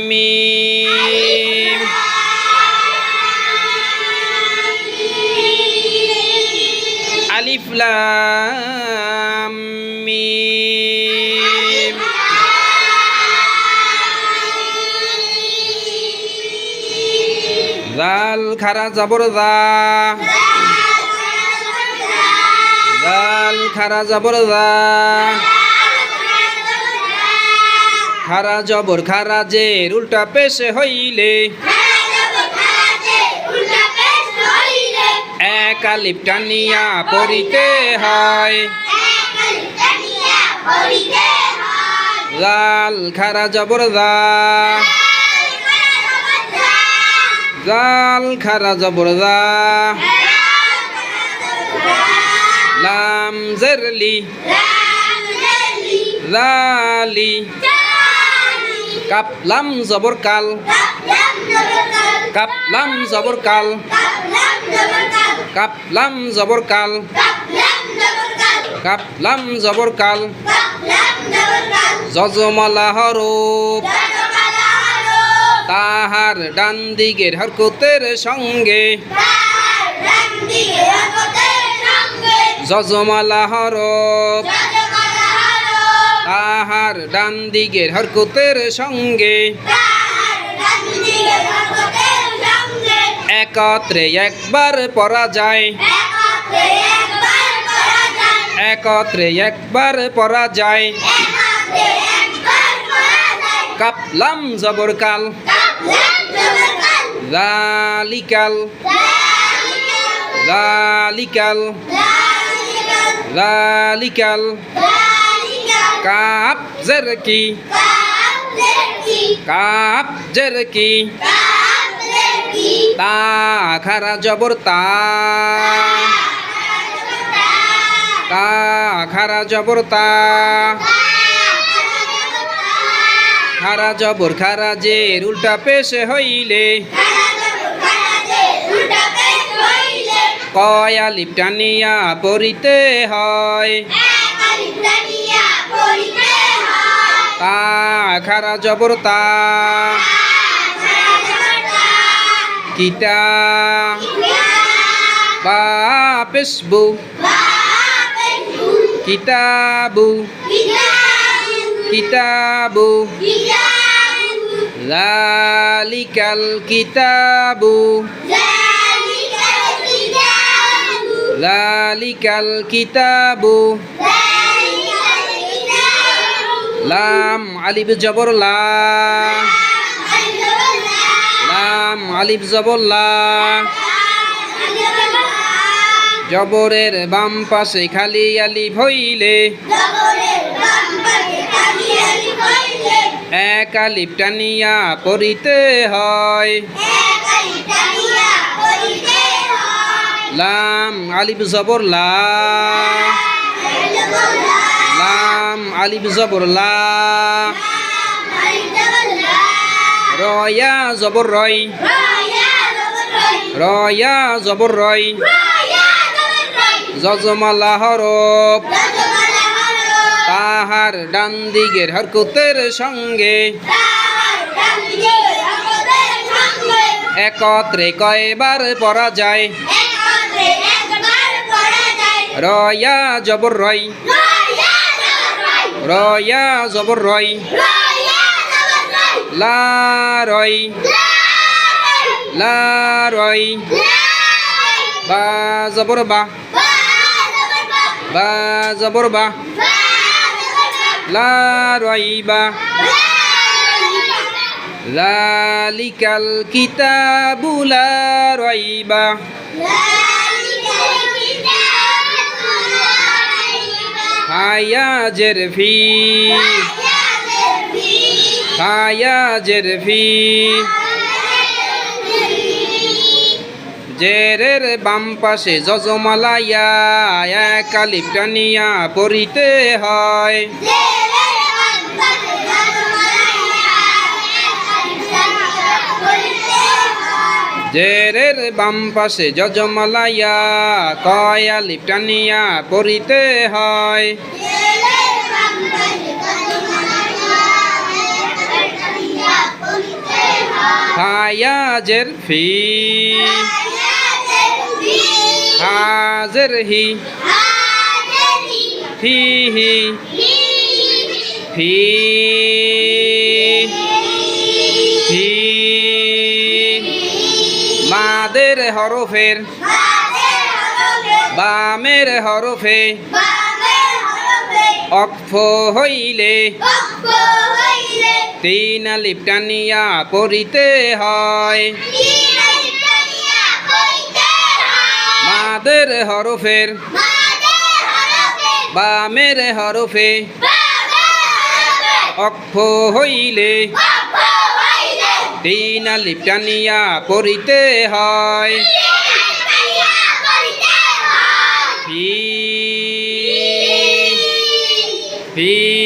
মিম আলিফ লাম মিম জাল খারা জবর জা জাল খারা জবর জা খারা জবর খারা জের উল্টা পেশ হইলে এক আলিফ টানিয়া পড়িতে হয় জাল খারা জবর জা জাল খারা জবর জা লাম জেরলি জালি কাপ লাম জবর কাল কাপ লাম জবর কাল কাপ লাম জবর কাল কাপ লাম জবর কাল যজমালা হরফ তাহার ডান দিকের হরকতের সঙ্গে যজমালা হরফ তাহার ডান দিকের হরকতের সঙ্গে একত্রে একবার পড়া যায় একত্রে একবার পড়া যায় কাপ লাম জবর কাল জালিকাল জালিকাল জালিকাল কাপ জের কি কাপ জের কি তা খারা জবর তা তা খারা জবর তা খারা জবর খারা জের উল্টা পেশ হইলে কয় আলিফ টানিয়া পড়িতে হয় তা খারা জবর তা কিতা বা পেশবু কিতাবু কিতাবু জালিকাল কিতাবু জালিকাল কিতাবু লাম আলিফ জবর লা লাম আলিফ জবর লা জবরের বাম পাশে খালি আলিফ হইলে এক আলিফ টানিয়া পড়িতে হয় লাম আলিফ জবর লা লাম আলিফ জবর লা রয়া জবর রয় রয়া জবর রয় যজমালা হরফ তাহার ডান দিকের হরকতের সঙ্গে একত্রে কয়বার পড়া যায় রয়া জবর রয় রয়া জবর রয় লা রয় লা রয় বা জবর বা বা জবর বা লা রয় বা জালিকাল কিতাবু লা রাইবা হায়া জেরফি হায়া জেরফি জেরের বাম পাশে যজমালা ইয়া এক আলিফ টানিয়া পড়িতে হয় জেরের বাম পাশে যজমালা ইয়া কয় আলিফ টানিয়া পড়িতে হয় ফায়াজের ফি হাজের হি হি হি ফি ফি মাদের হরফের বামের হরফে অক্ফ হইলে তিন আলিফ টানিয়া পড়িতে হয় মাদের হরফের বামের হরফে অক্ফ হইলে তিন আলিফ টানিয়া পড়িতে হয় ফি ফি